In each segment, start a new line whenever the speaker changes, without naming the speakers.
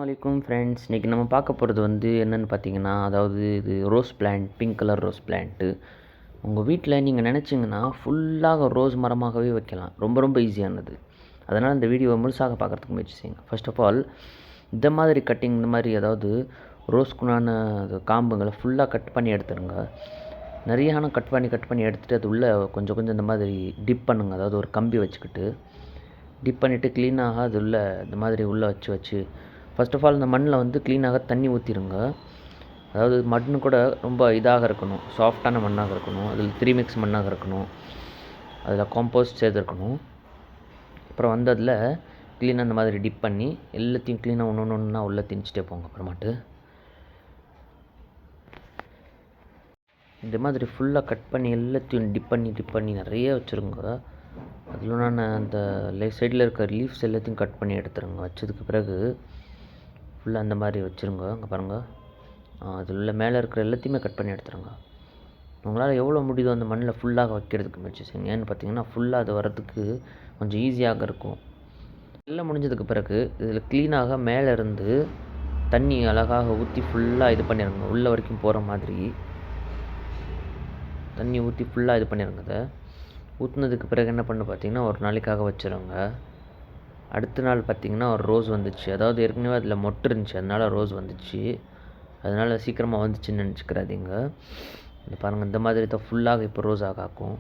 வலைக்கும் ஃப்ரெண்ட்ஸ், இன்றைக்கி நம்ம பார்க்க போகிறது என்னென்னு பார்த்தீங்கன்னா, அதாவது இது rose plant, pink colour rose plant. உங்கள் வீட்டில் நீங்கள் நினச்சிங்கன்னா ஃபுல்லாக ரோஸ் மரமாகவே வைக்கலாம். ரொம்ப ரொம்ப ஈஸியானது. அதனால் இந்த வீடியோவை முழுசாக பார்க்குறதுக்கு முயற்சி செய்யுங்க. ஃபர்ஸ்ட் ஆஃப் ஆல் இந்த மாதிரி கட்டிங், இந்த மாதிரி அதாவது ரோஸ்க்குண்டான காம்புங்களை ஃபுல்லாக கட் பண்ணி எடுத்துருங்க. நிறைய கட் பண்ணி எடுத்துகிட்டு அது உள்ளே கொஞ்சம் கொஞ்சம் இந்த மாதிரி டிப் பண்ணுங்கள். அதாவது ஒரு கம்பி வச்சுக்கிட்டு டிப் பண்ணிவிட்டு க்ளீனாக அது உள்ளே இந்த மாதிரி உள்ளே வச்சு ஃபர்ஸ்ட் ஆஃப் ஆல் இந்த மண்ணில் க்ளீனாக தண்ணி ஊற்றிடுங்க. அதாவது மண் கூட ரொம்ப இதாக இருக்கணும், சாஃப்டான மண்ணாக இருக்கணும், அதில் 3 மிக்ஸ் மண்ணாக இருக்கணும், அதில் காம்போஸ்ட் சேர்த்துருக்கணும். அப்புறம் அதில் க்ளீனாக இந்த மாதிரி டிப் பண்ணி எல்லாத்தையும் க்ளீனாக ஒன்று உள்ளே திணிச்சிட்டே போங்க. அப்புறமாட்டு இந்த மாதிரி ஃபுல்லாக கட் பண்ணி எல்லாத்தையும் டிப் பண்ணி நிறைய வச்சுருங்க. அதில் நான் அந்த சைடில் இருக்கிற லீவ்ஸ் எல்லாத்தையும் கட் பண்ணி எடுத்துருங்க. வச்சதுக்கு பிறகு ஃபுல்லாக அந்த மாதிரி வச்சுருங்க. அங்கே பாருங்கள், அதில் உள்ள மேலே இருக்கிற எல்லாத்தையுமே கட் பண்ணி எடுத்துருங்க. உங்களால் எவ்வளோ முடியுதோ அந்த மண்ணில் ஃபுல்லாக வைக்கிறதுக்கு முயற்சி செய்யுங்க. ஏன்னு பார்த்தீங்கன்னா ஃபுல்லாக அது வரதுக்கு கொஞ்சம் ஈஸியாக இருக்கும். எல்லாம் முடிஞ்சதுக்கு பிறகு இதில் க்ளீனாக மேலே இருந்து தண்ணி அழகாக ஊற்றி ஃபுல்லாக இது பண்ணிடுங்க. உள்ள வரைக்கும் போகிற மாதிரி தண்ணி ஊற்றி ஃபுல்லாக இது பண்ணிடுங்க. அதை ஊற்றுனதுக்கு பிறகு என்ன பண்ணு பார்த்தீங்கன்னா ஒரு நாளைக்காக வச்சுருங்க. அடுத்த நாள் பார்த்திங்கன்னா ஒரு ரோஸ் வந்துச்சு. அதாவது ஏற்கனவே அதில் மொட்டு இருந்துச்சு, அதனால் ரோஸ் வந்துச்சு. அதனால் சீக்கிரமாக வந்துச்சுன்னு நினச்சிக்கிறாதீங்க. இந்த பாருங்கள், இந்த மாதிரி தான் ஃபுல்லாக இப்போ ரோஸாக ஆக்கும்.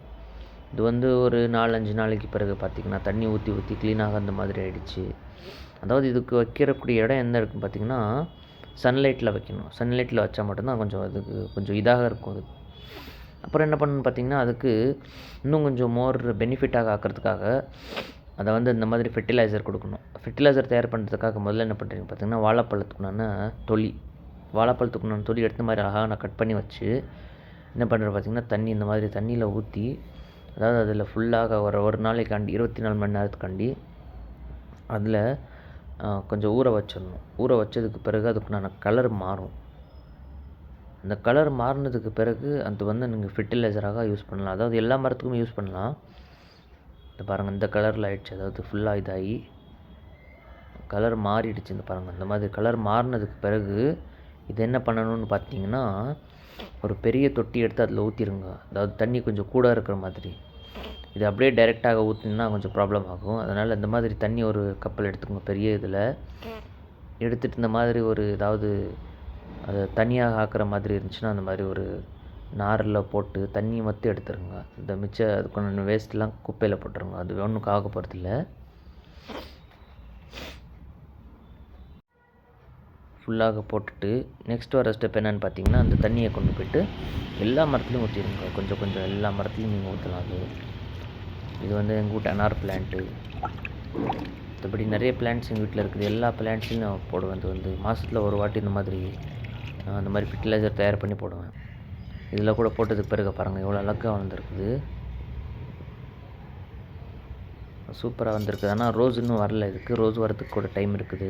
இது ஒரு 4-5 நாளைக்கு பிறகு பார்த்திங்கன்னா தண்ணி ஊற்றி க்ளீனாக அந்த மாதிரி ஆகிடுச்சு. அதாவது இதுக்கு வைக்கிறக்கூடிய இடம் எந்த இருக்குன்னு பார்த்திங்கன்னா சன்லைட்டில் வைக்கணும். சன்லைட்டில் வச்சா மட்டும்தான் அதுக்கு கொஞ்சம் இதாக இருக்கும். அது அப்புறம் என்ன பண்ணணும்னு பார்த்திங்கன்னா அதுக்கு இன்னும் கொஞ்சம் மோர் பெனிஃபிட்டாக ஆக்கிறதுக்காக அதை இந்த மாதிரி ஃபெர்டிலைசர் கொடுக்கணும். ஃபெர்டிலைசர் தயார் பண்ணுறதுக்காக முதல்ல என்ன பண்ணுறீங்க பார்த்திங்கன்னா வாழைப்பழத்துக்குண்டான தொலி எடுத்த மாதிரி அழகாக நான் கட் பண்ணி வச்சு என்ன பண்ணுறேன் பார்த்திங்கன்னா தண்ணி இந்த மாதிரி தண்ணியில் ஊற்றி, அதாவது அதில் ஃபுல்லாக ஒரு நாளைக்காண்டி 24 மணி நேரத்துக்காண்டி அதில் கொஞ்சம் ஊற வச்சிடணும். ஊற வச்சதுக்கு பிறகு அதுக்குண்டான கலர் மாறும். அந்த கலர் மாறினதுக்கு பிறகு அது நீங்கள் ஃபெர்டிலைசராக யூஸ் பண்ணலாம். அதாவது எல்லா மரத்துக்கும் யூஸ் பண்ணலாம். இந்த பாருங்கள், இந்த கலரில் ஆகிடுச்சு. அதாவது ஃபுல்லாக இதாகி கலர் மாறிடுச்சு. இந்த பாருங்கள், இந்த மாதிரி கலர் மாறினதுக்கு பிறகு இது என்ன பண்ணணும்னு பார்த்தீங்கன்னா ஒரு பெரிய தொட்டி எடுத்து அதில் ஊற்றிடுங்க. அதாவது தண்ணி கொஞ்சம் கூட இருக்கிற மாதிரி. இது அப்படியே டைரெக்டாக ஊற்றினா கொஞ்சம் ப்ராப்ளம் ஆகும். அதனால் இந்த மாதிரி தண்ணி ஒரு கப்பல் எடுத்துக்கோங்க, பெரிய இதில் எடுத்துகிட்டு இந்த மாதிரி ஒரு ஏதாவது அதை தனியாக ஆக்கிற மாதிரி இருந்துச்சுன்னா அந்த மாதிரி ஒரு நாரில் போட்டு தண்ணி மட்டும் எடுத்துருங்க. இந்த மிச்சம் அதுக்கு வேஸ்ட்லாம் குப்பையில் போட்டுருங்க. அது ஒன்றும் ஆக போகிறதில்ல. ஃபுல்லாக போட்டுட்டு நெக்ஸ்ட் வர ஸ்டெப் என்னென்னு பார்த்தீங்கன்னா அந்த தண்ணியை கொண்டு போய்ட்டு எல்லா மரத்துலையும் ஊற்றிடுங்க. கொஞ்சம் எல்லா மரத்துலையும் நீங்கள் ஊற்றலாம். இது எங்கள் வீட்டு அனார் பிளான்ட்டு, மற்றபடி நிறைய பிளான்ட்ஸ் எங்கள் வீட்டில் இருக்குது. எல்லா பிளான்ட்ஸையும் நான் போடுவேன். இது மாதத்தில் ஒரு வாட்டி இந்த மாதிரி ஃபெர்டிலைசர் தயார் பண்ணி போடுவேன். இதில் கூட போட்டதுக்கு பிறகு பாருங்கள் எவ்வளோ அழகாக வந்திருக்குது. சூப்பராக வந்திருக்குது. ஆனால் ரோஸ் இன்னும் வரல. இதுக்கு ரோஸ் வரதுக்கு கூட டைம் இருக்குது.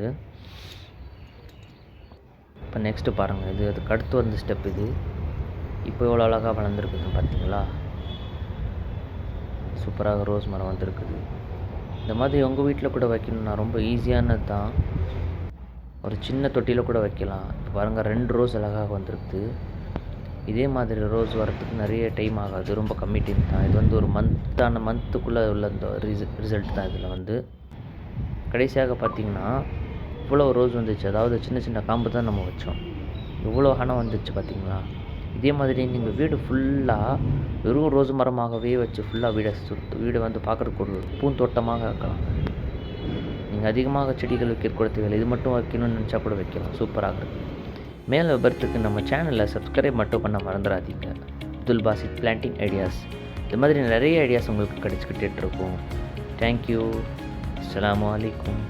இப்போ நெக்ஸ்ட்டு பாருங்கள், அதுக்கு அடுத்து ஸ்டெப் இது. இப்போ எவ்வளோ அழகாக வளர்ந்துருக்குதுன்னு பார்த்தீங்களா? சூப்பராக ரோஸ் மரம் வந்திருக்குது. இந்த மாதிரி உங்கள் வீட்டில் கூட வைக்கணும்னா ரொம்ப ஈஸியானது தான். ஒரு சின்ன தொட்டியில் கூட வைக்கலாம். இப்போ பாருங்கள், 2 ரோஸ் அழகாக வந்திருக்குது. இதே மாதிரி ரோஸ் வரத்துக்கு நிறைய டைம் ஆகாது, ரொம்ப கம்மி டைம் தான். இது ஒரு மந்த்துக்குள்ளே உள்ள இந்த ரிசல்ட் தான். இதில் கடைசியாக பார்த்திங்கன்னா இவ்வளோ ரோஸ் வந்துச்சு. அதாவது சின்ன சின்ன காம்பு தான் நம்ம வச்சோம். இவ்வளோ ஹனம் வந்துச்சு பார்த்திங்களா? இதே மாதிரி நீங்கள் வீடு ஃபுல்லாக வெறும் ரோஸ் மரமாகவே வச்சு ஃபுல்லாக வீடை பார்க்குறதுக்கு ஒரு பூந்தோட்டமாக வைக்கலாம். நீங்கள் அதிகமாக செடிகள் வைக்க கூட தேவையில்லை. இது மட்டும் வைக்கணும்னு நினச்சா கூட வைக்கலாம். சூப்பராக இருக்குது. மேலே விபரத்துக்கு நம்ம சேனலில் சப்ஸ்கிரைப் மட்டும் பண்ண மறந்துடாதீங்க. Abdul Basith planting ideas. இது மாதிரி நிறைய ஐடியாஸ் உங்களுக்கு கிடச்சிக்கிட்டே இருக்கும். தேங்க்யூ. அஸ்ஸலாமு அலைக்கும்.